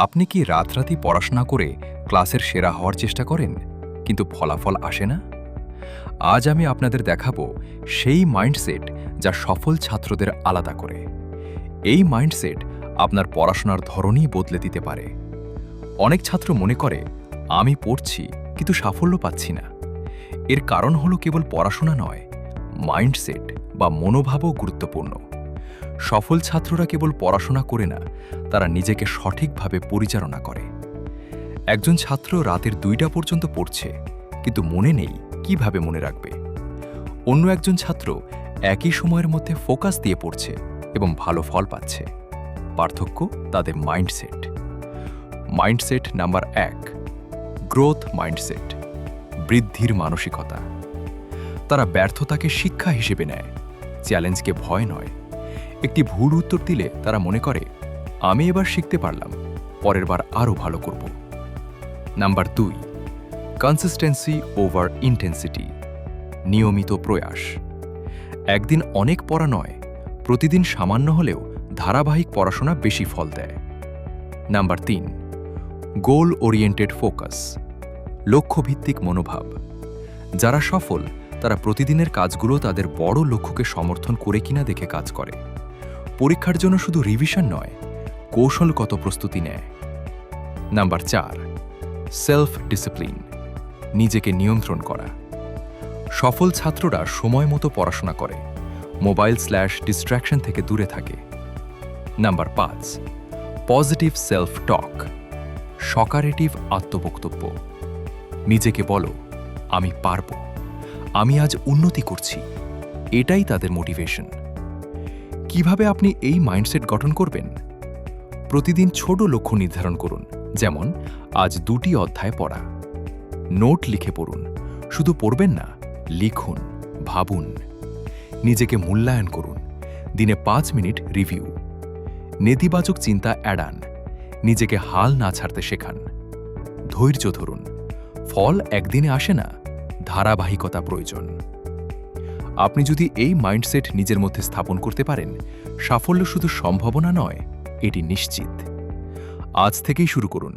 আপনি কি রাতরাতি পড়াশোনা করে ক্লাসের সেরা হওয়ার চেষ্টা করেন, কিন্তু ফলাফল আসে না? আজ আমি আপনাদের দেখাবো সেই মাইন্ডসেট যা সফল ছাত্রদের আলাদা করে। এই মাইন্ডসেট আপনার পড়াশোনার ধরনই বদলে দিতে পারে। অনেক ছাত্র মনে করে, আমি পড়ছি কিন্তু সাফল্য পাচ্ছি না। এর কারণ হলো কেবল পড়াশোনা নয়, মাইন্ডসেট বা মনোভাবও গুরুত্বপূর্ণ। সফল ছাত্ররা কেবল পড়াশোনা করে না, তারা নিজেকে সঠিকভাবে পরিচালনা করে। একজন ছাত্র রাতের 2টা পর্যন্ত পড়ছে, কিন্তু মনে নেই কিভাবে মনে রাখবে। অন্য একজন ছাত্র একই সময়ের মধ্যে ফোকাস দিয়ে পড়ছে এবং ভালো ফল পাচ্ছে। পার্থক্য তাদের mindset. Mindset number 1, growth mindset, বৃদ্ধির মানসিকতা। তারা ব্যর্থতাকে শিক্ষা হিসেবে নেয়, চ্যালেঞ্জকে ভয় নয়। একটি ভুল উত্তর দিলে তারা মনে করে, আমি এবার শিখতে পারলাম, পরের বার আরও ভালো করব। নাম্বার 2, কনসিস্টেন্সি ওভার ইন্টেন্সিটি, নিয়মিত প্রয়াস। একদিন অনেক পড়া নয়, প্রতিদিন সামান্য হলেও ধারাবাহিক পড়াশোনা বেশি ফল দেয়। নাম্বার 3, গোল ওরিয়েন্টেড ফোকাস, লক্ষ্যভিত্তিক মনোভাব। যারা সফল তারা প্রতিদিনের কাজগুলো তাদের বড় লক্ষ্যকে সমর্থন করে কিনা দেখে কাজ করে। পরীক্ষার জন্য শুধু রিভিশন নয়, কৌশলগত প্রস্তুতি নেয়। নাম্বার 4, সেলফ ডিসিপ্লিন, নিজেকে নিয়ন্ত্রণ করা। সফল ছাত্ররা সময় মতো পড়াশোনা করে, মোবাইল/ডিস্ট্র্যাকশন থেকে দূরে থাকে। নাম্বার 5, পজিটিভ সেলফ টক, সকারেটিভ আত্মবক্তব্য। নিজেকে বলো, আমি পারব, আমি আজ উন্নতি করছি। এটাই তাদের মোটিভেশন। কিভাবে আপনি এই মাইন্ডসেট গঠন করবেন? প্রতিদিন ছোট লক্ষ্য নির্ধারণ করুন, যেমন আজ 2টি অধ্যায় পড়া। নোট লিখে পড়ুন, শুধু পড়বেন না, লিখুন, ভাবুন। নিজেকে মূল্যায়ন করুন, দিনে 5 মিনিট রিভিউ। নেতিবাচক চিন্তা এড়ান, নিজেকে হাল না ছাড়তে শেখান। ধৈর্য ধরুন, ফল একদিনে আসে না, ধারাবাহিকতা প্রয়োজন। আপনি যদি এই মাইন্ডসেট নিজের মধ্যে স্থাপন করতে পারেন, সাফল্য শুধু সম্ভাবনা নয়, এটি নিশ্চিত। আজ থেকেই শুরু করুন,